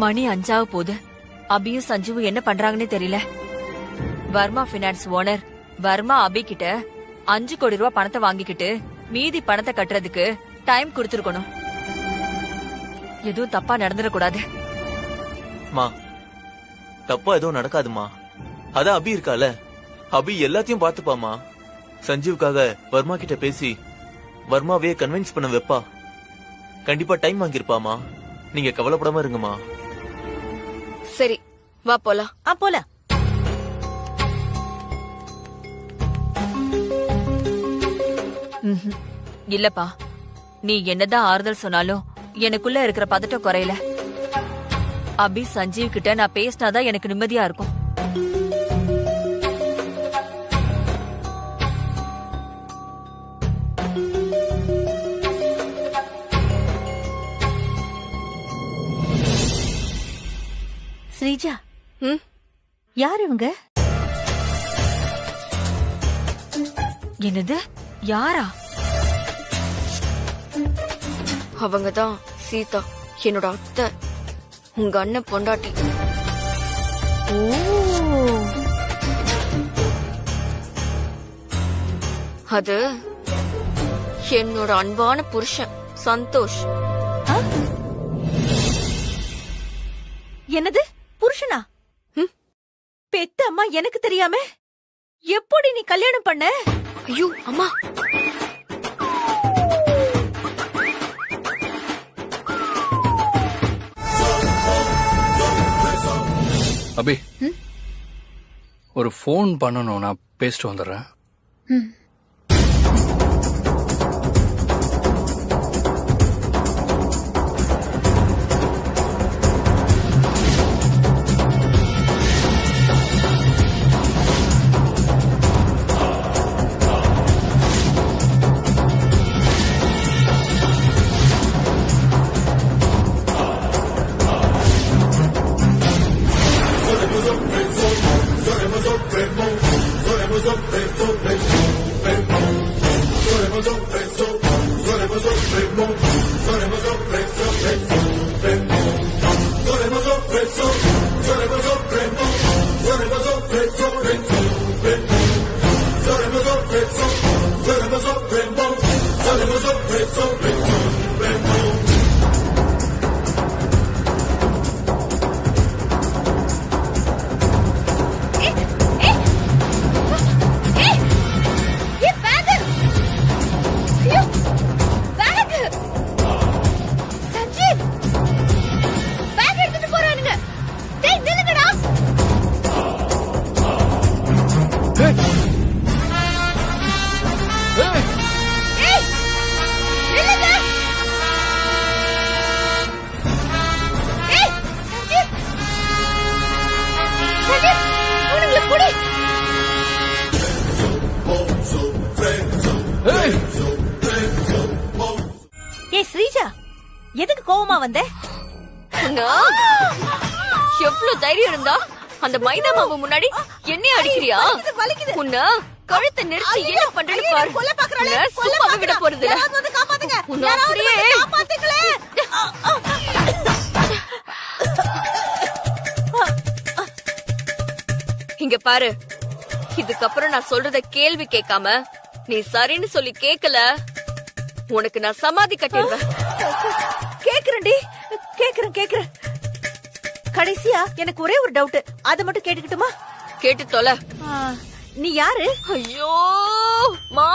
மணி 5 போகுது. அபியும் சஞ்சுவும் என்ன பண்றாங்கன்னே தெரியல. வர்மா பினான்ஸ் ஓனர் வர்மா அபி கிட்ட 5 கோடி ரூபாய் பணத்தை வாங்கிக்கிட்டு மீதி பணத்தை கட்டுறதுக்கு டைம் கொடுத்திருக்கணும். எதுவும் தப்பா நடந்துடக்கூடாது. தப்பா எதுவும் நடக்காதுமா. அதான் அபி இருக்கால, அபி எல்லாத்தையும் பாத்துப்பாமா. சஞ்சீவுக்காக வர்மா கிட்ட பேசி வர்மாவே கன்வின்ஸ் பண்ண வைப்பா. கண்டிப்பா டைம் வாங்கிருப்பாமா. நீங்க கவலைப்படாம இருங்கம்மா. சரி வா போலாம். போலாம். இல்லப்பா, நீ என்னதான் ஆறுதல் சொன்னாலும் எனக்குள்ள இருக்கிற பதட்டம் குறையல. அபி சஞ்சீவ் கிட்ட நான் பேசினாதான் எனக்கு நிம்மதியா இருக்கும். ஸ்ரீஜா, யார் இவங்க? என்னது? யாரா? அவங்கதான் சீதா, என்னோட அத்தை, உங்க அண்ணன் பொண்டாட்டி. அது என்னோட அன்பான புருஷன் சந்தோஷ். என்னது புருஷனா? பெத்த அம்மா எனக்கு தெரியாம எப்படி நீ கல்யாணம் பண்ண? ஐயோ அம்மா, அபி ஒரு போன் பண்ணணும், நான் பேசிட்டு வந்துடுறேன். ஸ்ரீஜா, எதுக்கு கோவமா வந்த? எவ்வளவு தைரியம் இருந்தா அந்த மைதா மாவு முன்னாடி என்னைய அடிக்கிறியா? உன்ன கழுத்தை நிறுத்தி என்ன பண்றேன்னு பாரு. சும்மா விட போறது இங்க பாரு. இதுக்கப்புறம் நான் சொல்றத கேள்வி கேட்காம நீ சரின்னு சொல்லி கேக்கல, உனக்கு நான் சமாதி கட்டிடுவேன். கேக்குறேன்டி, கேக்குறேன். கடைசியா எனக்கு ஒரே ஒரு டவுட், அத மட்டும் கேட்டுக்கிட்டுமா? கேட்டு தொலை. நீ யாரு? ஐயோ மா,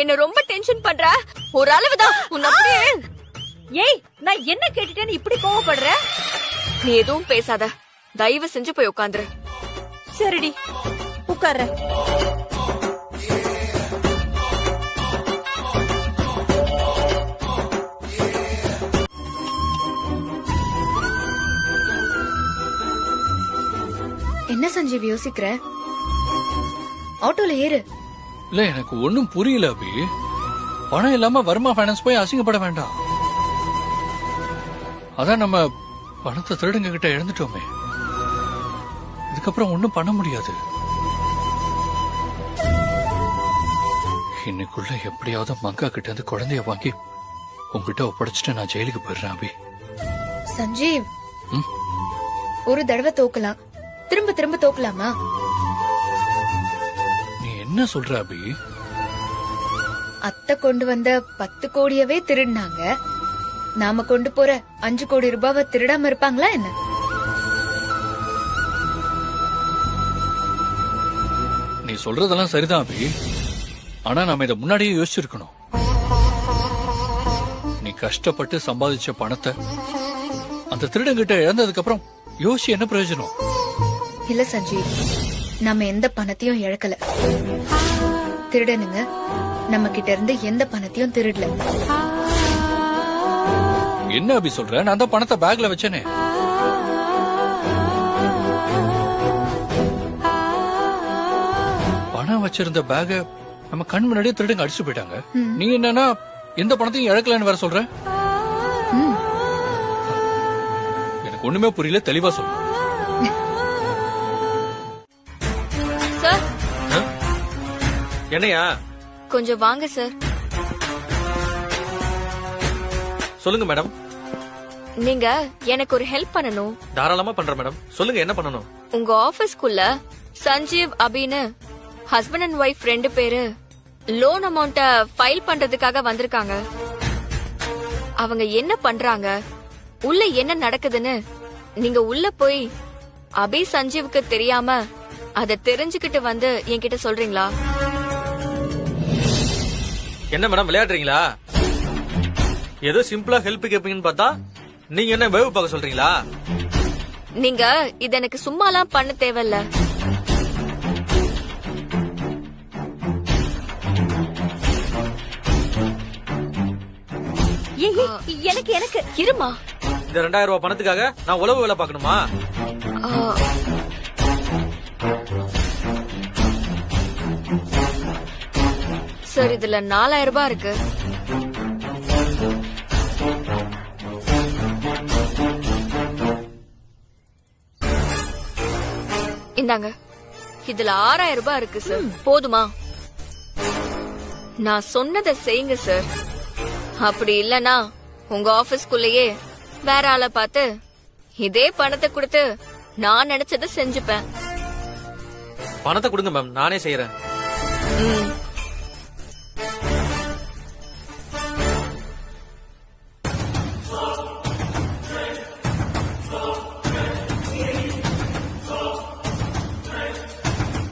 என்ன ரொம்ப டென்ஷன் பண்ற. ஒரு அளவுதான் உன்ன அப்படியே. ஏய், நான் என்ன கேட்டுட்டேன்னு இப்படி கோவப்படுற? நீ எதுவும் பேசாத, தயவு செஞ்சு போய் உட்காந்துரு. சரிடி, உட்கார்ற. என்ன சஞ்சீவ் யோசிக்கிற? ஆட்டோல ஏறு. இல்ல, எனக்கு ஒண்ணும் புரியல அபி. பணம் இல்லாம வர்மா பைனான்ஸ் போய் அசிங்கப்பட வேண்டாம். அதான் நம்ம பணத்தை திருடுங்க கிட்ட இழந்துட்டோமே. இதுக்கப்புறம் ஒண்ணும் பண்ண முடியாது. இன்னைக்குள்ள எப்படியாவது மங்கா கிட்ட இருந்து குழந்தைய வாங்கி உங்ககிட்ட ஒப்படைச்சிட்டு நான் ஜெயிலுக்கு போயிடுறேன் அபி. சஞ்சீவ், ஒரு தடவை தோக்கலாம், திரும்ப திரும்ப தோக்கலாமா? நீ என்ன சொல்ற அபி? அத்தை கொண்டு வந்த 10 கோடியவே திருடினாங்க, நாம கொண்டு போற 5 கோடி ரூபாவை திருடாம இருப்பாங்களா என்ன? நீ சொல்றதெல்லாம் சரிதான் அபி. ஆனா நாம இத முன்னாடியே யோசிச்சிருக்கணும். நீ கஷ்டப்பட்டு சம்பாதிச்ச பணத்தை அந்த திருடங்கிட்ட இழந்ததுக்கு அப்புறம் யோசிச்சு என்ன பிரயோஜனம்? இல்ல சஞ்சீவ், நம்ம எந்த பணத்தையும் இழக்கல. திருடனுங்க நம்ம கிட்ட இருந்து எந்த பணத்தையும் திருடல. என்ன அபி சொல்ற? நான் தான் பணத்தை பேக்ல வச்சேனே. பணம் வச்சிருந்த பேக நம்ம கண் முன்னாடியே திருடுங்க அடிச்சு போயிட்டாங்க. நீ என்னன்னா எந்த பணத்தையும் இழக்கலன்னு வேற சொல்ற? எனக்கு ஒண்ணுமே புரியல, தெளிவா சொல்லு. சார் என்னையா? கொஞ்சம் வாங்க சார். சொல்லுங்க மேடம். நீங்க எனக்கு ஒரு ஹெல்ப் பண்ணணும். தாராளமா பண்றேன் மேடம். சொல்லுங்க என்ன பண்ணணும்? உங்க ஆபீஸ்க்குள்ள சஞ்சீவ் அபின்னு ஹஸ்பண்ட் அண்ட் ஒய்ஃப் 2 பேரு லோன் அமௌண்ட ஃபைல் பண்றதுக்காக வந்திருக்காங்க. அவங்க என்ன பண்றாங்க, உள்ள என்ன நடக்குதுன்னு நீங்க உள்ள போய் அபி சஞ்சீவுக்கு தெரியாம அத தெரிஞ்சுக்கிட்டு வந்து என்கிட்ட சொல்றீங்களா? என்ன மேடம் விளையாடுறீங்களா? ஏதோ சிம்பிளா ஹெல்ப் கேப்பீங்கன்னு பார்த்தா நீங்க என்ன வேவு பார்க்க சொல்றீங்களா? நீங்க இத எனக்கு சும்மாலாம் பண்ண தேவையில்ல. எனக்கு எனக்கு இருமா. இந்த 2000 ரூபாய் பணத்துக்காக நான் உழவு வேலை பார்க்கணுமா? சார், இதுல 4000 ரூபாய் இருக்கு. இந்தாங்க, இதுல 6000 ரூபாய் இருக்கு சார். போதுமா? நான் சொன்னதை செய்யுங்க சார். அப்படி இல்லனா உங்க ஆபீஸ்க்குள்ளேயே வேற ஆளை பார்த்து இதே பணத்தை கொடுத்து நான் நினைச்சதை செஞ்சுப்பேன். பணத்தை கொடுங்க மேம், நானே செய்யறேன்.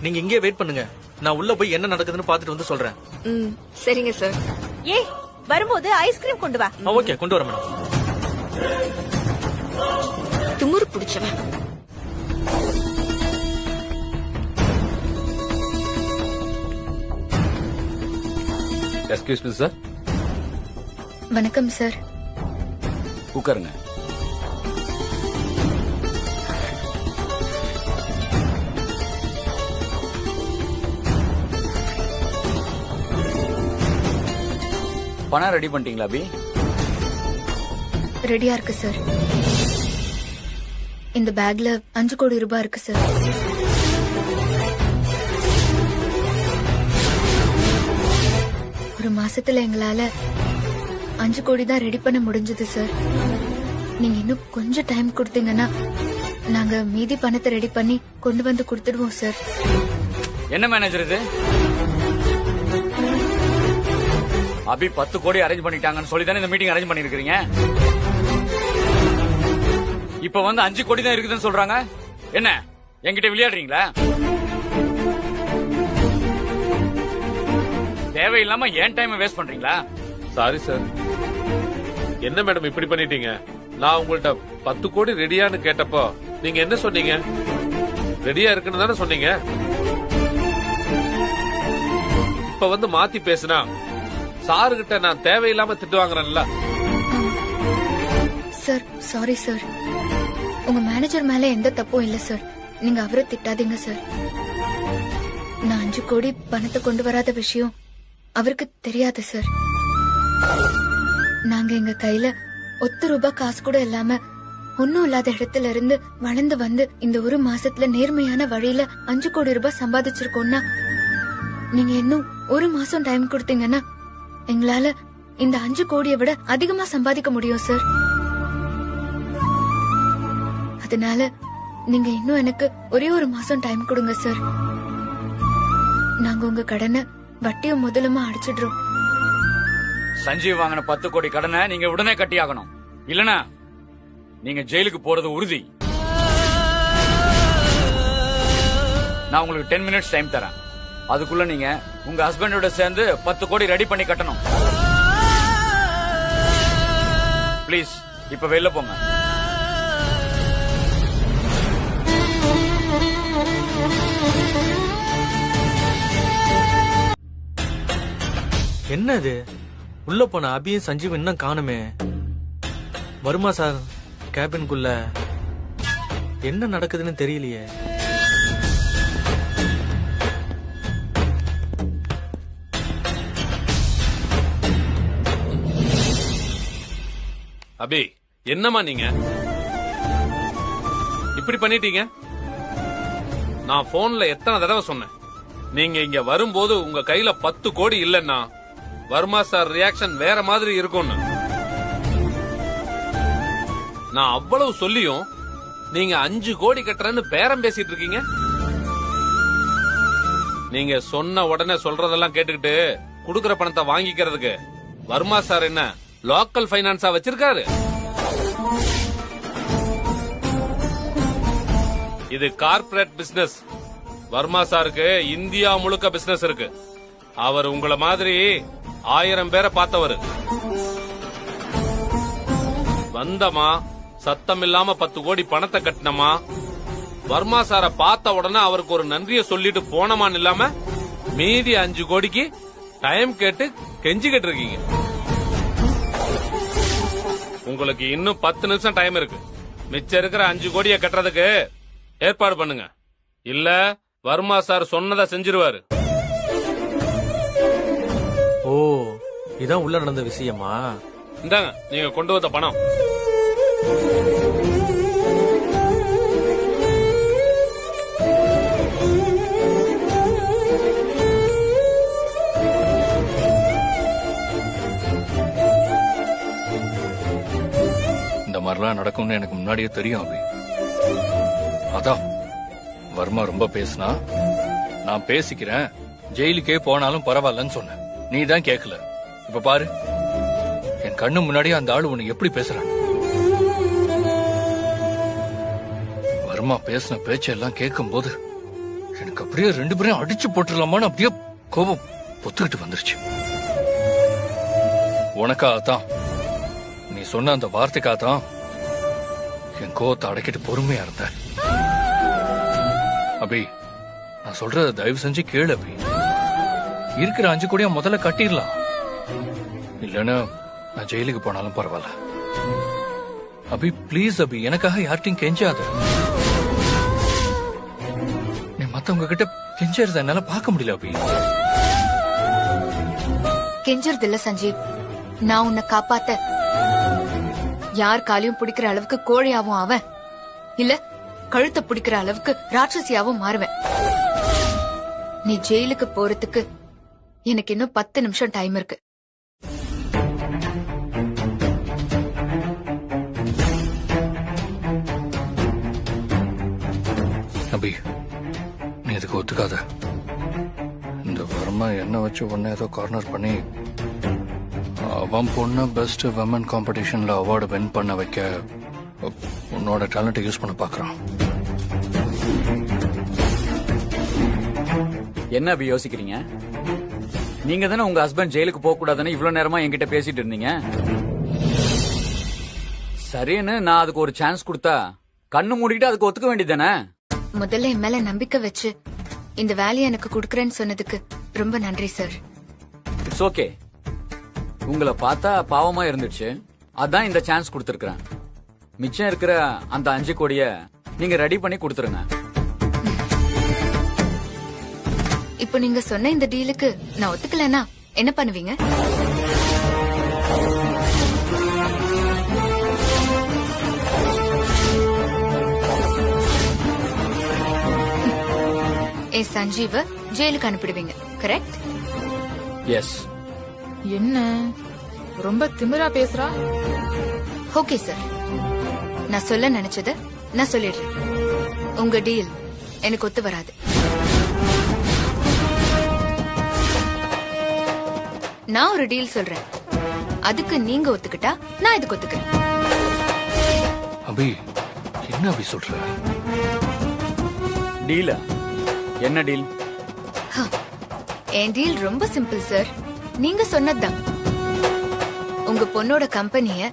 நீங்க இங்கே வெயிட் பண்ணுங்க, நான் உள்ள போய் என்ன நடக்குதுன்னு பாத்துட்டு வந்து சொல்றேன். சரிங்க சார். ஏய், வரும்போது ஐஸ்கிரீம் கொண்டு வா. ஓகே, கொண்டு வரேன் மேடம். துமுறு பிடிச்சவன். Excuse me sir. வணக்கம் சார். உட்காருங்க. பணம் ரெடி பண்ணிட்டீங்களா அபி? ரெடியா இருக்கு சார். இந்த பேக்ல 5 கோடி ரூபாய் இருக்கு சார். ஒரு மாசத்துல எங்களால 5 கோடி தான் ரெடி பண்ண முடிஞ்சது சார். நீங்க இன்னும் கொஞ்சம் டைம் கொடுத்தீங்கன்னா நாங்க மீதி பணத்தை ரெடி பண்ணி கொண்டு வந்து கொடுத்துடுவோம் சார். என்ன மேனேஜர் இது? அபி 10 கோடி அரேஞ்ச் பண்ணிட்டாங்கன்னு சொல்லி தானே இந்த மீட்டிங் அரேஞ்ச் பண்ணிருக்கீங்க. இப்ப வந்து 5 கோடி தான் இருக்குதுன்னு சொல்றாங்க. என்ன என்கிட்ட விளையாடுறீங்களா? தேவையில்லாம ஏன் டைம் வேஸ்ட் பண்றீங்களா? Sorry sir. என்ன மேடம் இப்படி பண்ணிட்டீங்க? நான் உங்கள்ட்ட 10 கோடி ரெடியான்னு கேட்டப்போ நீங்க என்ன சொன்னீங்க? ரெடியா இருக்குன்னு தானே சொன்னீங்க. இப்ப வந்து மாத்தி பேசுனா சாருகிட்ட நான் தேவையில்லாம திட்டு வாங்குறேன்ல. Sir, sorry sir. உங்க மேனேஜர் மேல எந்த தப்பும் இல்ல சார். நீங்க அவரை திட்டாதீங்க சார். நான் 5 கோடி பணத்தை கொண்டு வராத விஷயம் அவருக்கு தெரியாது சார். நாங்க எங்க கையில 1 ரூபாய் காசு கூட இல்லாம ஒன்னும் இல்லாத இடத்துல இருந்து வளர்ந்து வந்து இந்த ஒரு மாசத்துல நேர்மையான வழியில 5 கோடி ரூபாய் சம்பாதிச்சிருக்கோம்னா, நீங்க இன்னும் ஒரு மாசம் டைம் கொடுத்தீங்கன்னா எங்களால இந்த 5 கோடியை விட அதிகமா சம்பாதிக்க முடியும் சார். அதனால நீங்க இன்னும் எனக்கு ஒரே ஒரு மாசம் டைம் கொடுங்க சார். நாங்க உங்க கடனை வட்டியும் முதலுமா அடிச்சிடுறோம். சஞ்சீவ் வாங்கின 10 கோடி கடனை நீங்க உடனே கட்டியாகணும். இல்லனா நீங்க ஜெயிலுக்கு போறது உறுதி. நான் உங்களுக்கு 10 மினிட்ஸ் டைம் தரேன். அதுக்குள்ள நீங்க உங்க ஹஸ்பண்டோட சேர்ந்து 10 கோடி ரெடி பண்ணி கட்டணும். ப்ளீஸ் இப்ப வெளில போங்க. என்ன இது? உள்ள போன அபியும் சஞ்சீவ் இன்னும் காணுமே. வருமா சார் கேபின்குள்ள என்ன நடக்குதுன்னு தெரியலையே. அபி என்னம்மா நீங்க இப்படி பண்ணிட்டீங்க? நான் போன்ல எத்தனை தடவை சொன்னேன், நீங்க இங்க வரும்போது உங்க கையில 10 கோடி இல்லன்னா வர்மா சார் ரியாக்ஷன் வேற மாதிரி இருக்கும்னு. நான் அவ்வளவு சொல்லியும் நீங்க 5 கோடி கட்டுறேன்னு பேரம் பேசிட்டு இருக்கீங்க. நீங்க சொன்ன உடனே சொல்றதெல்லாம் கேட்டுக்கிட்டு குடுக்கற பணத்தை வாங்கிக்கிறதுக்கு வர்மா சார் என்ன லோக்கல் பைனான்ஸா வச்சிருக்காரு? இது கார்ப்பரேட் பிசினஸ். வர்மா சாருக்கு இந்தியா முழுக்க பிசினஸ் இருக்கு. அவர் உங்களை மாதிரி 1000 பேரை பார்த்தவர். வந்தமா சத்தம் இல்லாம 10 கோடி பணத்தை கட்டினமா, வர்மா சார பார்த்த உடனே அவருக்கு ஒரு நன்றிய சொல்லிட்டு போனமான்னு இல்லாம மீதி 5 கோடிக்கு டைம் கேட்டு கெஞ்சிக்கிட்டு இருக்கீங்க. உங்களுக்கு இன்னும் 10 நிமிஷம் டைம் இருக்கு. மிச்சம் இருக்கிற 5 கோடியை கட்டுறதுக்கு ஏற்பாடு பண்ணுங்க. இல்ல வர்மா சார் சொன்னதை செஞ்சிருவாரு. ஓ, இதான் உள்ள நடந்த விஷயமா? இந்தாங்க நீங்க கொண்டு வந்த பணம். இந்த மாதிரிலாம் நடக்கும்னு எனக்கு முன்னாடியே தெரியும் அபி. அதான் வர்மா ரொம்ப பேசினா நான் பேசிக்கிறேன், ஜெயிலுக்கே போனாலும் பரவாயில்லன்னு சொன்னேன். நீ தான் கேட்கல. இப்ப பாரு, என் கண்ணு முன்னாடியே அந்த ஆளு உன்னை எப்படி பேசுறான். வர்மா பேசின பேச்செல்லாம் கேட்கும் போது எனக்கு அப்படியே 2 பேரையும் அடிச்சு போட்டுடலாமான்னு அப்படியே கோபம் பொத்துக்கிட்டு வந்துருச்சு. உனக்காகத்தான், நீ சொன்ன அந்த வார்த்தைக்காகத்தான் என் கோவத்தை அடக்கிட்டு பொறுமையா இருந்த. அபி, நான் சொல்றத தயவு செஞ்சு கேளு அபி. இருக்கிற 5 கோடியா முதல்ல கட்டிடலாம். இல்லன்னா நான் ஜெயிலுக்கு போனாலும் பரவாயில்ல. அபி பிளீஸ் அபி, எனக்காக யார்ட்டையும் கெஞ்சாத. நீ மத்தவங்க கிட்ட கெஞ்சறத என்னால பார்க்க முடியல அபி. கெஞ்சறது இல்ல சஞ்சீவ், நான் உன்னை காப்பாத்த யார் காலையும் பிடிக்கிற அளவுக்கு கோழையாவும் ஆவன், இல்ல கழுத்தை பிடிக்கிற அளவுக்கு ராட்சசியாவும் மாறுவேன். நீ ஜெயிலுக்கு போறதுக்கு எனக்கு இன்னும் 10 நிமிஷம் டைம் இருக்கு. அபி, நீ இதுக்கு ஒத்துக்காத. இந்த வர்மா என்ன வச்சு உன்னை ஏதோ கார்னர் பண்ணி அவன் பொண்ணு பெஸ்ட் விமன் காம்படிஷன்ல அவார்டு வின் பண்ண வைக்க உன்னோட டேலண்ட்டை யூஸ் பண்ண பாக்குறான். என்ன அபி யோசிக்கிறீங்க? நீங்க தானே உங்க ஹஸ்பண்ட் ஜெயிலுக்கு போக கூடாதுன்னு இவ்வளவு நேரமா என்கிட்ட பேசிட்டு இருந்தீங்க. சரின்னு நான் அதுக்கு ஒரு சான்ஸ் கொடுத்தா கண்ணு மூடிட்டு அதுக்கு ஒத்துக்க வேண்டியதானே? முதல்ல என் மேல நம்பிக்கை வச்சு இந்த வேலையை எனக்கு கொடுக்கறேன்னு சொன்னதுக்கு ரொம்ப நன்றி சார். It's okay. உங்களை பார்த்தா பாவமா இருந்துச்சு, அதான் இந்த சான்ஸ் கொடுத்துருக்கேன். மிச்சம் இருக்கிற அந்த 5 கோடிய நீங்க ரெடி பண்ணி கொடுத்துருங்க. இப்போ நீங்க சொன்ன இந்த டீலுக்கு நான் ஒத்துக்கலனா என்ன பண்ணுவீங்க? சஞ்சீவ ஜெயிலுக்கு அனுப்பிடுவீங்க, கரெக்ட்? எஸ். என்ன ரொம்ப திமிரா பேசுறா? ஓகே சார், நான் சொல்ல நினைச்சத நான் சொல்லிடுறேன். உங்க டீல் எனக்கு ஒத்து வராது. நான் ஒரு டீல் சொல்றேன், அதுக்கு நீங்க ஒத்துக்கிட்டா நான் இதுக்கு ஒத்துக்கிறேன். அபி என்ன அபி சொல்ற? டீலா? என்ன டீல்? என் டீல் ரொம்ப சிம்பிள் சார். நீங்க சொன்னதுதான். உங்க பொண்ணோட கம்பெனிய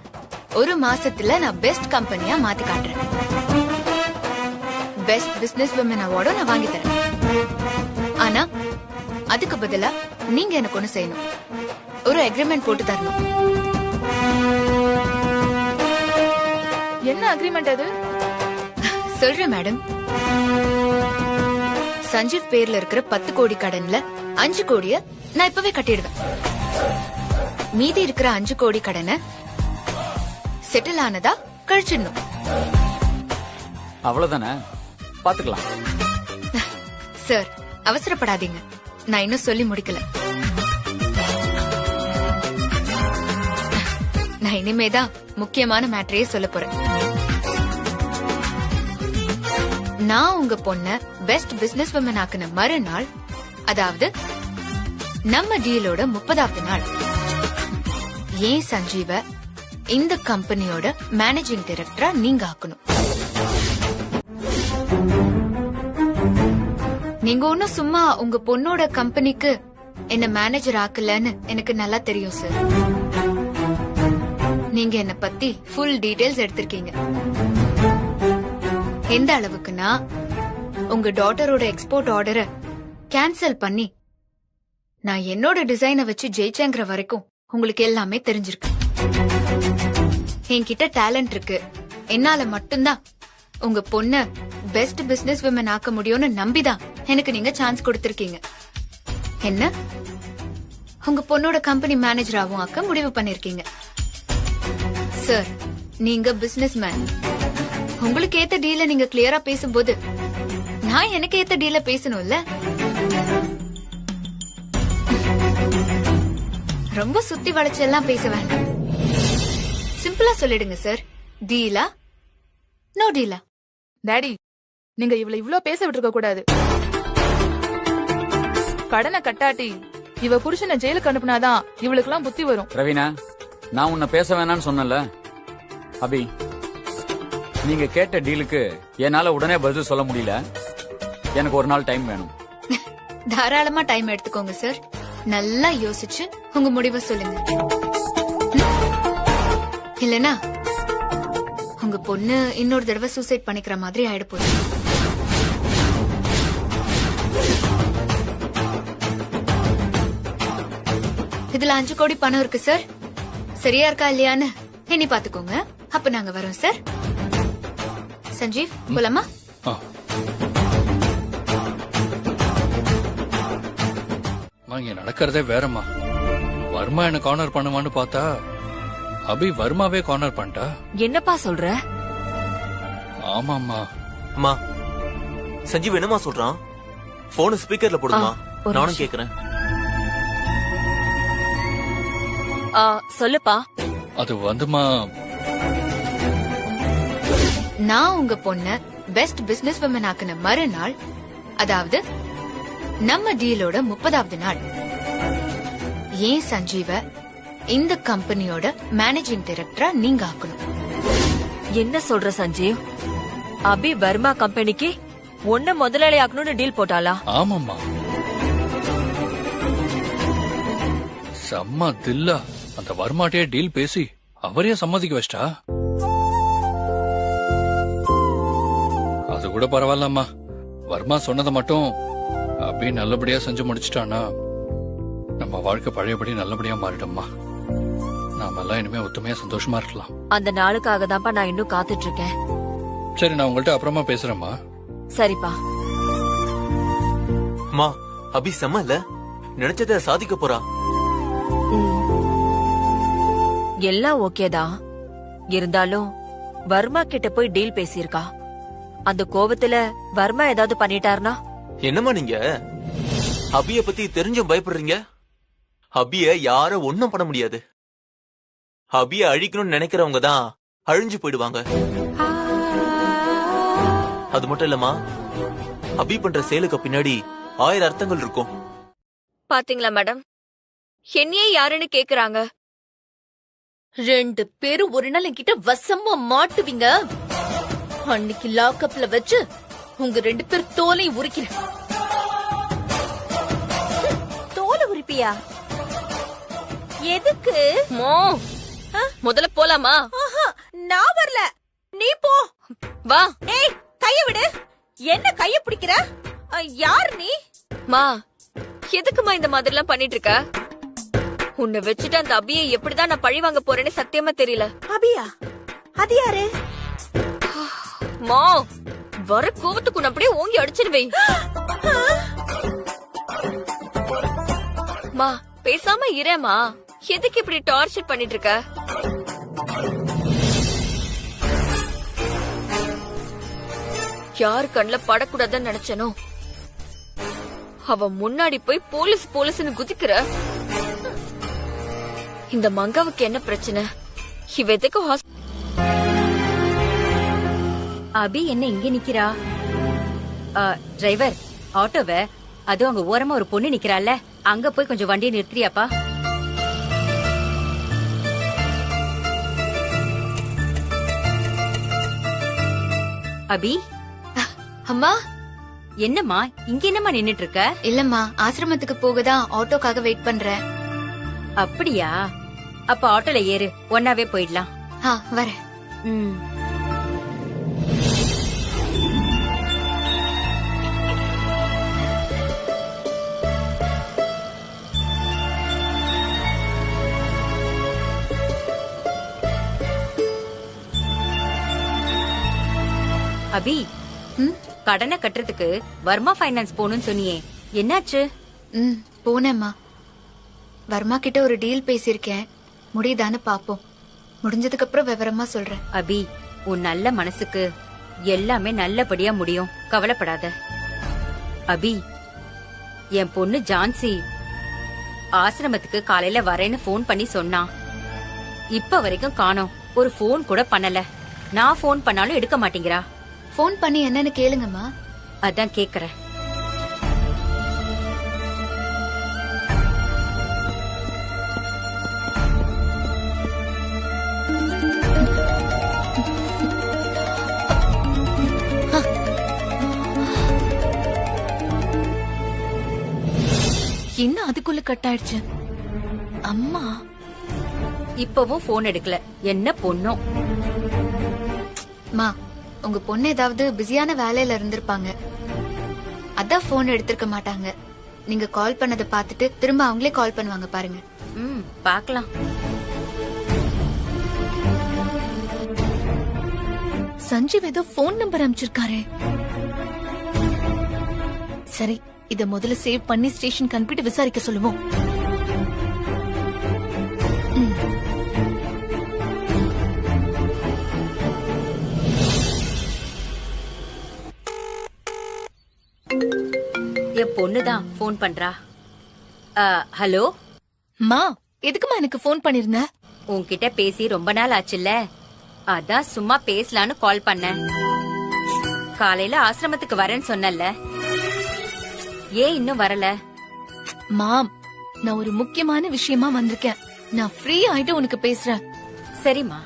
ஒரு மாசத்துல நான் பெஸ்ட் கம்பெனியா மாத்தி காட்டுறேன். பெஸ்ட் பிசினஸ் விமன் அவார்டும் நான் வாங்கி தரேன். ஆனா அதுக்கு பதிலா நீங்க எனக்கு ஒண்ணு செய்யணும். ஒரு அக்ரிமெண்ட் போட்டு தரணும். என்ன அக்ரிமெண்ட் அது? சொல்றேன் மேடம். சஞ்சீவ் பேர்ல இருக்கிற 10 கோடி கடன்ல 5 கோடிய நான் இப்பவே கட்டிடுவேன். மீதி இருக்கிற 5 கோடி கடனை செட்டில் ஆனதா கழிச்சிடணும். அவ்வளவுதானே? பாத்துக்கலாம். சார் அவசரப்படாதீங்க, நான் இன்னும் சொல்லி முடிக்கல. நான் இனிமேதான் முக்கியமான மேட்டரையே சொல்ல போறேன். நான் உங்க பொண்ண பெஸ்ட் பிசினஸ் விமன் ஆக்குன மறுநாள், அதாவது நம்ம டீலோட 30வது நாள், ஏன் சஞ்சீவ இந்த கம்பெனியோட மேனேஜிங் டைரக்டரா நீங்க ஆக்கணும். நீங்க ஒன்னும் சும்மா உங்க பொண்ணோட கம்பெனிக்கு என்ன மேனேஜர் ஆக்கலன்னு எனக்கு நல்லா தெரியும் சார். நீங்க என்ன பத்தி ஃபுல் டீடைல்ஸ் எடுத்திருக்கீங்க. எந்த அளவுக்குன்னா, உங்க டாட்டரோட எக்ஸ்போர்ட் ஆர்டரை கேன்சல் பண்ணி நான் என்னோட டிசைனை வச்சு ஜெயிச்சேங்கிற வரைக்கும் உங்களுக்கு எல்லாமே தெரிஞ்சிருக்கு. என்கிட்ட டேலண்ட் இருக்கு, என்னால மட்டும்தான் உங்க பொண்ண பெஸ்ட் பிசினஸ் விமன் ஆக்க முடியும்னு நம்பிதான் எனக்கு நீங்க சான்ஸ் கொடுத்திருக்கீங்க. என்ன, உங்க பொண்ணோட கம்பெனி மேனேஜராகவும் ஆக்க முடிவு பண்ணிருக்கீங்க. சார், நீங்க பிசினஸ் மேன். உங்களுக்கு ஏத்த டீல நீங்க கிளியரா பேசும்போது நான் எனக்கு ஏத்த டீல பேசணும்ல. ரொம்ப சுத்தி வளைச்செல்லாம் பேச வேண்டாம். சிம்பிளா சொல்லிடுங்க சார். டீலா நோ டீலா? டாடி, நீங்க இவளை இவ்ளோ பேச விட்டுருக்க கூடாது. கடனை கட்டாட்டி இவ புருஷனை ஜெயிலுக்கு அனுப்புனாதான் இவளுக்கெல்லாம் புத்தி வரும். ரவீனா, நான் உன்னை பேச வேணாம்னு சொன்னல. அபி, நீங்க கேட்ட டீலுக்கு என்னால உடனே பதில் சொல்ல முடியல. எனக்கு ஒரு நாள் டைம் வேணும். தாராளமா டைம் எடுத்துக்கோங்க சார். நல்லா யோசிச்சு உங்க முடிவை சொல்லுங்க. இல்லனா உங்க பொண்ணு இன்னொரு தடவை சூசைட் பண்ணிக்கிற மாதிரி ஆயிட போகுது. இதுல 5 கோடி பணம் இருக்கு சார். சரியா இருக்கா இல்லையான்னு எண்ணி பாத்துக்கோங்க. அப்ப நாங்க வரோம் சார். சஞ்சீவ், போலாமா? இங்க நடக்கிறதே வேறம்மா. வர்மா என்ன கார்னர் பண்ணுவான்னு பார்த்தா அபி வர்மாவே கார்னர் பண்ணிட்டா. என்னப்பா சொல்ற? ஆமாம்மா. அம்மா, சஞ்சீவ் என்னமா சொல்றான்? போன் ஸ்பீக்கர்ல போடுமா, ஒரு நானும் நிமிஷம். கேக்குறேன். சொல்லுப்பா. அது வந்துமா, நான் உங்க பொண்ண பெஸ்ட் பிசினஸ் விமன் ஆக்குன மறுநாள், அதாவது நம்ம டீலோட 30வது நாள், ஏன் சஞ்சீவ இந்த கம்பெனியோட மேனேஜிங் டைரக்டரா நீங்க ஆக்கணும். என்ன சொல்ற சஞ்சீவ்? அபி வர்மா கம்பெனிக்கு ஒன்ன முதலாளி ஆக்கணும்னு டீல் போட்டாளா? ஆமாம்மா. செம்ம தில்லா அந்த வர்மாட்டே டீல் பேசி அவரையே சம்மதிக்க வச்சிட்டா. அது கூட பரவாயில்லம்மா. வர்மா சொன்னதை மட்டும் அபி நல்லபடியா செஞ்சு முடிச்சிட்டானா நம்ம வாழ்க்கை பழையபடி நல்லபடியா மாறிட்டோம்மா. நாம எல்லாம் இனிமே ஒத்துமையா சந்தோஷமா இருக்கலாம். அந்த நாளுக்காக தான்ப்பா நான் இன்னும் காத்துட்டு இருக்கேன். சரி, நான் உங்கள்ட்ட அப்புறமா பேசுறேம்மா. சரிப்பா. அம்மா, அபி செம்ம இல்ல, நினைச்சத சாதிக்க போறா. எல்லாம் ஓகேதான். இருந்தாலும் வர்மா கிட்ட போய் டீல் பேசியிருக்கா. அந்த கோவத்துல வர்மா ஏதாவது பண்ணிட்டாருனா? என்னம்மா நீங்க அபிய பத்தி தெரிஞ்சும் பயப்படுறீங்க? அபிய யாரும் ஒண்ணும் பண்ண முடியாது. அபிய அழிக்கணும்னு நினைக்கிறவங்க தான் அழிஞ்சு போயிடுவாங்க. அது மட்டும் இல்லம்மா, அபி பண்ற செயலுக்கு பின்னாடி 1000 அர்த்தங்கள் இருக்கும். பாத்தீங்களா மேடம், என்னையே யாருன்னு கேக்குறாங்க. 2 பேரும் ஒரு நாள் என்கிட்ட வசமா மாட்டுவீங்க. அன்னைக்கு லாக்அப்ல வச்சு உங்க 2 பேர் தோலை உரிக்கிறேன். தோலை உரிப்பியா? எதுக்கு? மோ, முதல்ல போலாமா? நான் வரல, நீ போ. வா. ஏய், கைய விடு. என்ன கைய பிடிக்கிற? யார் நீ? மா, எதுக்குமா இந்த மாதிரிலாம் பண்ணிட்டு இருக்க? உன்னை வச்சுட்டு அந்த அபியை எப்படிதான் நான் பழி வாங்க போறேன்னு சத்தியமா தெரியல. அபியா? அது யாரு? மா, வர கோவத்துக்கு உன்னை அப்படியே ஓங்கி அடிச்சிருவே. மா, பேசாம இரேமா. எதுக்கு இப்படி டார்ச்சர் பண்ணிட்டு இருக்க? யாரு கண்ணுல படக்கூடாதுன்னு நினைச்சனோ அவ முன்னாடி போய் போலீஸ் போலீஸ்னு குதிக்கிற. இந்த மங்காவுக்கு என்ன பிரச்சனை? இவ எதுக்கு அபி என்ன இங்க நிக்கிறா? டிரைவர், ஆட்டோவை அது அங்க ஓரமா ஒரு பொண்ணு நிக்கிறாள்ல, அங்க போய் கொஞ்சம் வண்டியை நிறுத்துறியாப்பா? அபி, அம்மா, என்னம்மா இங்க என்னம்மா நின்னுட்டு இருக்க? இல்லம்மா, ஆசிரமத்துக்கு போகதான் ஆட்டோக்காக வெயிட் பண்றேன். அப்படியா? அப்ப ஆட்டோல ஏறு, ஒன்னாவே போயிடலாம். வரேன். ம். அபி, கடனை கட்டுறதுக்கு வர்மா ஃபைனான்ஸ் போகணும்னு சொன்னியே, என்னாச்சு? போனேம்மா. வர்மா கிட்ட ஒரு டீல் பேசியிருக்கேன், முடியுதான்னு பாப்போம். முடிஞ்சதுக்கு அப்புறம் விவரமா சொல்றேன். அபி, உன் நல்ல மனசுக்கு எல்லாமே நல்லபடியா முடியும், கவலைப்படாத. அபி, என் பொண்ணு ஜான்சி ஆசிரமத்துக்கு காலையில வரேன்னு போன் பண்ணி சொன்னா. இப்ப வரைக்கும் காணோம், ஒரு போன் கூட பண்ணல. நான் போன் பண்ணாலும் எடுக்க மாட்டேங்கிறா. போன் பண்ணி என்னன்னு கேளுங்கம்மா. அதான் கேக்குறேன். என்ன அதுக்குள்ள கட் ஆயிடுச்சு? அம்மா இப்பவும் போன் எடுக்கல, என்ன பொண்ணும்? மா, உங்க பொண்ணு ஏதாவது பிஸியான வேலையில இருந்திருப்பாங்க, அதான் போன் எடுத்திருக்க மாட்டாங்க. நீங்க கால் பண்ணதை பார்த்துட்டு திரும்ப அவங்களே கால் பண்ணுவாங்க பாருங்க. பாக்கலாம். சஞ்சீவ் ஏதோ போன் நம்பர் அனுப்பிச்சிருக்காரு. சரி, இத முதல்ல சேவ் பண்ணி ஸ்டேஷன் அனுப்பிட்டு விசாரிக்க சொல்லுவோம். என் பொண்ணுதான் போன் பண்றா. ஹலோ மா, எதுக்குமா எனக்கு போன் பண்ணிருந்த? உன்கிட்ட பேசி ரொம்ப நாள் ஆச்சுல்ல, அதான் சும்மா பேசலான்னு கால் பண்ணேன். காலையில ஆசிரமத்துக்கு வரேன்னு சொன்னல, ஏன் இன்னும் வரல? மாம், நான் ஒரு முக்கியமான விஷயமா வந்திருக்கேன். நான் ஃப்ரீ ஆயிட்டு உனக்கு பேசுறேன். சரிம்மா.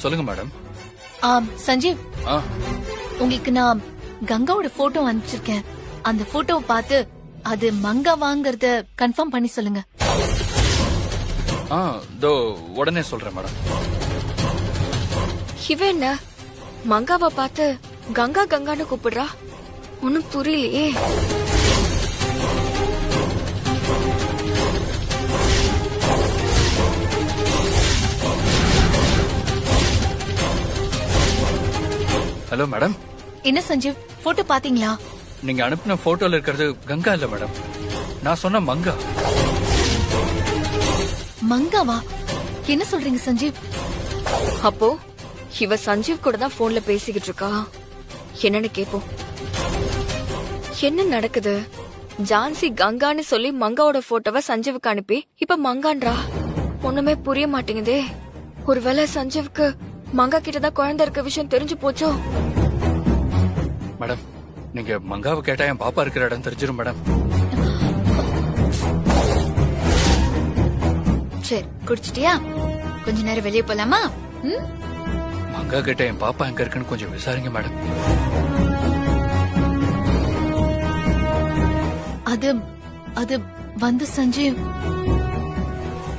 சொல்லுங்க மேடம். சஞ்சீவ், உங்களுக்கு நான் கங்காவோட போட்டோ அனுப்பிச்சிருக்கேன். அந்த போட்டோவை பார்த்து அது மங்கா வாங்கறத கன்ஃபார்ம் பண்ணி சொல்லுங்க. உடனே சொல்றேன் மேடம். இவ என்ன மங்காவை பார்த்து கங்கா கங்கான்னு கூப்பிடுறா? ஒன்னும் புரியலையே. Hello madam. என்ன சஞ்சீவ், போட்டோ பாத்தீங்களா? பாத்துட்டேன் மேடம். அதுல மங்கா வாங்கறத கன்ஃபார்ம் பண்ணி சொல்லுங்க. ஓகே. ம். நீங்க அனுப்பின போட்டோல இருக்கிறது கங்கா இல்ல மேடம், நான் சொன்ன மங்கா. மங்காவா? என்ன சொல்றீங்க சஞ்சீவ்? அப்போ இவ சஞ்சீவ் கூட தான் போன்ல பேசிக்கிட்டு இருக்கா. என்னன்னு கேப்போம். என்ன நடக்குது? ஜான்சி கங்கான்னு சொல்லி மங்காவோட போட்டோவை சஞ்சீவுக்கு அனுப்பி இப்ப மங்கான்றா. ஒண்ணுமே புரிய மாட்டேங்குதே. ஒருவேளை சஞ்சீவுக்கு மங்கா கிட்டதான் குழந்தை இருக்க விஷயம் தெரிஞ்சு போச்சோ? மேடம், நீங்க மங்காவை கேட்டா என் பாப்பா இருக்கிற இடம் தெரிஞ்சிரும் மேடம். சரி, குடிச்சிட்டியா? கொஞ்ச நேரம் வெளியே போலாமா? மங்கா கிட்ட என் பாப்பா எங்க இருக்குன்னு கொஞ்சம் விசாரிங்க மேடம். அது வந்து சஞ்சீவ்,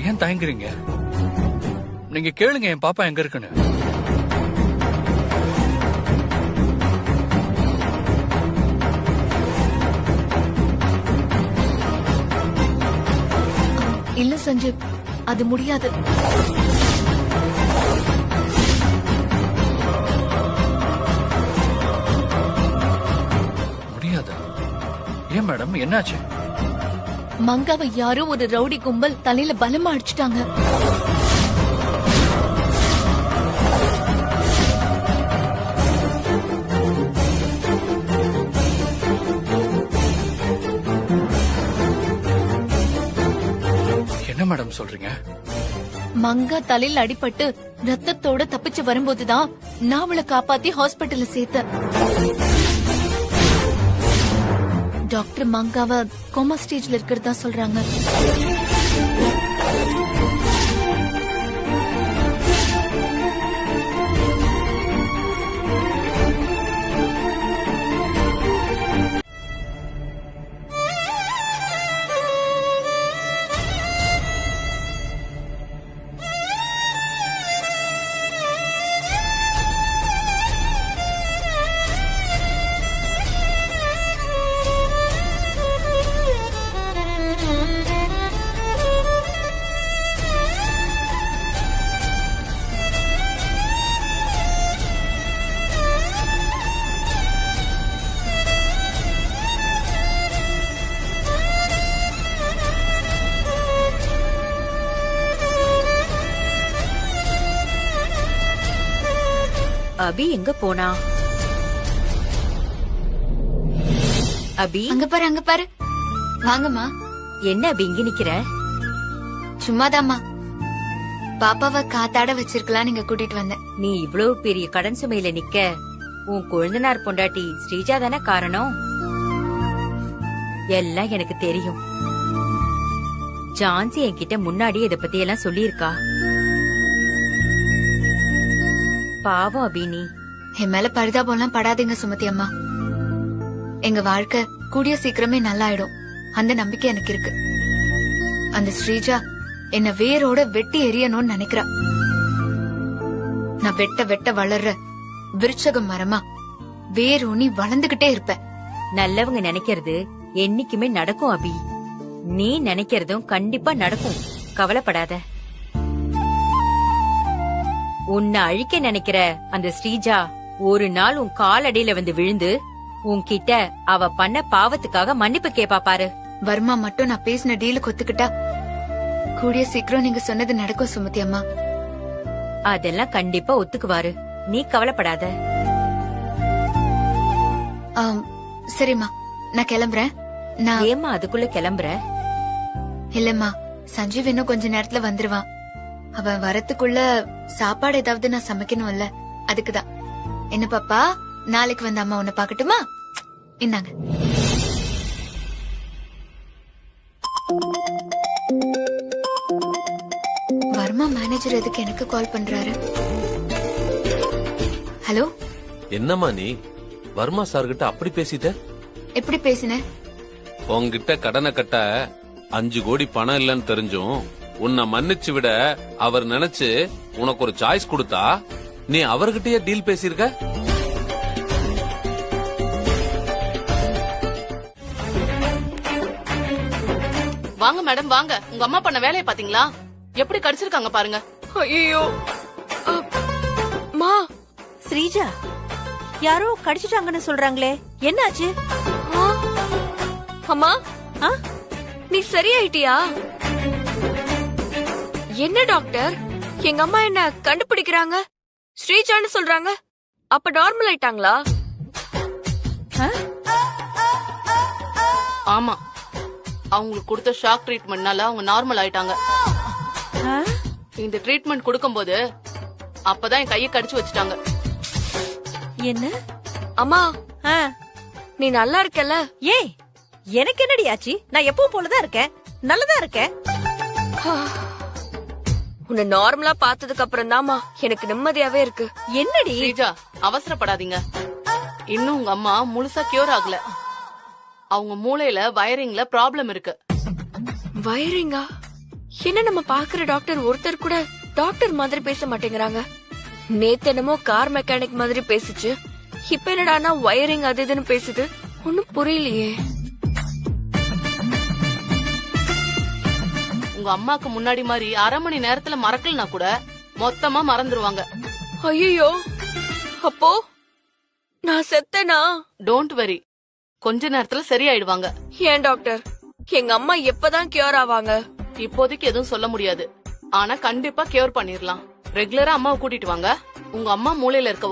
ஏன் தயங்குறீங்க? நீங்க கேளுங்க என் பாப்பா எங்க இருக்குன்னு. இல்ல சஞ்சீவ், அது முடியாது. முடியாதா? ஏன் மேடம், என்னாச்சு? மங்காவை யாரோ ஒரு ரவுடி கும்பல் தலையில பலமா அடிச்சுட்டாங்க. என்ன மேடம் சொல்றீங்க? மங்கா தலையில அடிபட்டு ரத்தத்தோட தப்பிச்சு வரும்போதுதான் நான் அவளை காப்பாத்தி ஹாஸ்பிட்டல்ல சேர்த்தேன். டாக்டர் மங்காவை கோமா ஸ்டேஜ்ல இருக்கிறதா சொல்றாங்க. அபி எங்க போனா? அபி, அங்க பாரு, அங்க பாரு. வாங்கம்மா. என்ன அபி இங்க நிக்கிற? சும்மாதாம்மா. பாப்பாவை காத்தாட வச்சிருக்கலாம், நீங்க கூட்டிட்டு வந்தேன். நீ இவ்வளவு பெரிய கடன் சுமையில நிக்க உன் கொழுந்தனார் பொண்டாட்டி ஸ்ரீஜா தானே காரணம்? எல்லாம் எனக்கு தெரியும். ஜான்சி என்கிட்ட முன்னாடி இத பத்தி எல்லாம் சொல்லியிருக்கா. பாவம் அபி, நீ என் மேல பரிதாபம்லாம் படாதீங்க சுமதி அம்மா. எங்க வாழ்க்கை கூடிய சீக்கிரமே நல்லாயிடும், அந்த நம்பிக்கை எனக்கு இருக்கு. அந்த ஸ்ரீஜா என்ன வேரோட வெட்டி எறியணும்னு நினைக்கிறா. நான் வெட்ட வெட்ட வளர்ற விருட்சக மரமா வேரூனி வளர்ந்துகிட்டே இருப்பேன். நல்லவங்க நினைக்கிறது என்னைக்குமே நடக்கும் அபி. நீ நினைக்கிறதும் கண்டிப்பா நடக்கும், கவலைப்படாத. உன்னை அழிக்க நினைக்கிற அந்த ஸ்ரீஜா ஒரு நாள் உன் காலடியில வந்து விழுந்து உன்கிட்ட அவ பண்ண பாவத்துக்காக மன்னிப்பு கேப்பா பாரு. வர்மா மட்டும் நான் பேசின டீலுக்கு ஒத்துக்கிட்டா கூடிய சீக்கிரம் நீங்க சொன்னது நடக்கும் சுமதி அம்மா. அதெல்லாம் கண்டிப்பா ஒத்துக்குவாரு, நீ கவலைப்படாத. சரிம்மா, நான் கிளம்புறேன். நான் ஏமா அதுக்குள்ள கிளம்புற? இல்லம்மா, சஞ்சீவ் இன்னும் கொஞ்ச நேரத்துல வந்துருவான். அவன் வரத்துக்குள்ள சாப்பாடு ஏதாவது நான் சமைக்கணும்ல, அதுக்குதான். என்ன பாப்பா, நாளைக்கு வந்து அம்மா உன்னை பாக்கட்டுமா? இந்தாங்க. வர்மா மேனேஜர் எதுக்கு எனக்கு கால் பண்றாரு? ஹலோ. என்னம்மா நீ வர்மா சார் கிட்ட அப்படி பேசிட்ட? எப்படி பேசின? உன்கிட்ட கடனை கட்ட 5 கோடி பணம் இல்லன்னு தெரிஞ்சும் உன்னை மன்னிச்சு விட அவர் நினைச்சு உனக்கு ஒரு சாய்ஸ் கொடுத்தா நீ அவர்கிட்டயே டீல் பேசியிருக்க. வாங்க மேடம், வாங்க. உங்க அம்மா பண்ண வேலையை பாத்தீங்களா? எப்படி கடிச்சிருக்காங்க பாருங்க. ஐயோ மா, ஸ்ரீஜா யாரோ கடிச்சிட்டாங்கன்னு சொல்றாங்களே, என்னாச்சு? அம்மா நீ சரியாயிட்டியா? என்ன டாக்டர், எங்க அம்மா என்ன கண்டுபிடிக்கிறாங்க, ஸ்ரீஜான்னு சொல்றாங்க. அப்ப நார்மல் ஆயிட்டாங்களா? ஆமா, அவங்களுக்கு கொடுத்த ஷாக் ட்ரீட்மெண்ட்னால அவங்க நார்மல் ஆயிட்டாங்க. இந்த ட்ரீட்மெண்ட் கொடுக்கும்போது அப்பதான் என் கையை கடிச்சு வச்சுட்டாங்க. என்ன? அம்மா நீ நல்லா இருக்கல? ஏய், எனக்கு என்னடி ஆச்சு? நான் எப்பவும் போலதான் இருக்கேன், நல்லதா இருக்கேன். உன்னை நார்மலா பார்த்ததுக்கு அப்புறம் தாமா எனக்கு நிம்மதியாவே இருக்கு. என்னடி? ஸ்ரீஜா, அவசரப்படாதீங்க. இன்னும் உங்க அம்மா முழுசா கியூர் ஆகல. அவங்க மூளையில வயரிங்ல ப்ராப்ளம் இருக்கு. வயரிங்கா? என்ன நம்ம பாக்குற டாக்டர் ஒருத்தர் கூட டாக்டர் மாதிரி பேச மாட்டேங்கிறாங்க. நேத்து என்னமோ கார் மெக்கானிக் மாதிரி பேசிச்சு, இப்ப என்னடானா வயரிங் அது இதுன்னு பேசுது. ஒன்னும் புரியலையே. உங்க அம்மாக்கு முன்னாடி மாதிரி அரை மணி நேரத்துல மறக்கலனா கூட மொத்தமா மறந்துருவாங்க. ஐயோ, அப்போ நான் செத்தனா? டோன்ட் வெரி, கொஞ்ச நேரத்துல சரியாயிடுவாங்க. ஏன் டாக்டர், எங்க அம்மா எப்பதான் கியூர் ஆவாங்க? இப்போதைக்கு எதுவும் சொல்ல முடியாது, ஆனா கண்டிப்பா கியூர் பண்ணிரலாம். ரெகுலரா அம்மாவை கூட்டிட்டு வாங்க. உங்க அம்மா மூளையில இருக்க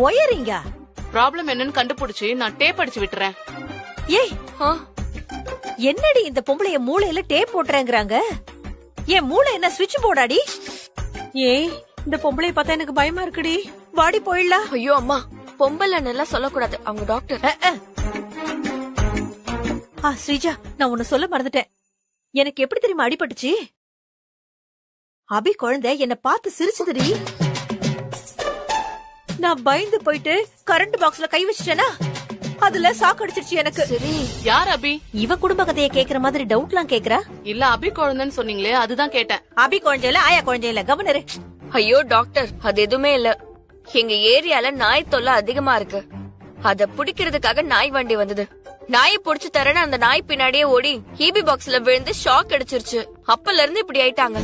ஒயரிங்கா ப்ராப்ளம் என்னன்னு கண்டுபிடிச்சு நான் டேப் அடிச்சு விட்டுறேன். ஏய், என்னடி இந்த பொம்பளைய மூளையில டேப் போட்டுறேங்கிறாங்க? என் மூளை என்ன சுவிட்ச் போர்டாடி? ஏய், இந்த பொம்பளைய பார்த்தா எனக்கு பயமா இருக்குடி. வாடி போயிடலாம். ஐயோ அம்மா, பொம்பளை நல்லா சொல்லக்கூடாது, அவங்க டாக்டர். ஸ்ரீஜா, நான் உன்னை சொல்ல மறந்துட்டேன். எனக்கு எப்படி தெரியுமா அடிபட்டுச்சு? அபி குழந்தை என்ன பார்த்து சிரிச்சுதுடி. நான் பயந்து போயிட்டு கரண்ட் பாக்ஸ்ல கை வச்சிட்டேனா, அதுல சாக்கடிச்சிருச்சு எனக்கு. சரி, யார் அபி? இவ குடும்ப கதையை கேக்குற மாதிரி டவுட்லாம் கேக்குறா. இல்ல, அபி குழந்தைன்னு சொன்னீங்களே, அதுதான் கேட்டேன். அபி குழந்தையில ஆயா குழந்தையில கவனரு. ஐயோ டாக்டர், அது எதுவுமே இல்ல. எங்க ஏரியால நாய் தொல்லை அதிகமா இருக்கு. அத புடிக்கிறதுக்காக நாய் வண்டி வந்தது. நாயை புடிச்சு தரேன்னு அந்த நாய் பின்னாடியே ஓடி ஈபி பாக்ஸ்ல விழுந்து ஷாக் அடிச்சிருச்சு. அப்பல இருந்து இப்படி ஆயிட்டாங்க.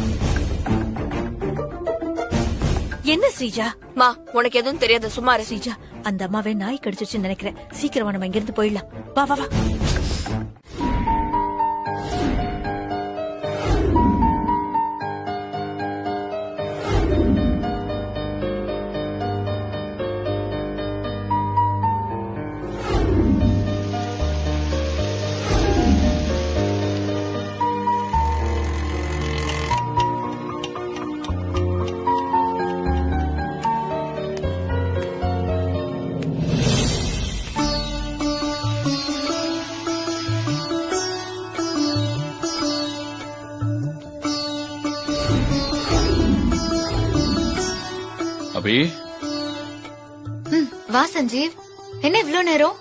என்ன ஸ்ரீஜா? மா, உனக்கு எதுவும் தெரியாது, சும்மா இரு. ஸ்ரீஜா, அந்த அம்மாவே நாய் கடிச்சிருச்சுன்னு நினைக்கிறேன். சீக்கிரமா நம்ம இங்கிருந்து போயிடலாம். வா வா வா. அபி, வா சஞ்சீவ். என்ன இவ்ளோ நேரம்?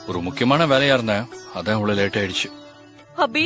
ஒரு முக்கியமான வேலையா இருந்தேன், அதான் இவ்வளவு லேட் ஆயிடுச்சு. அபி,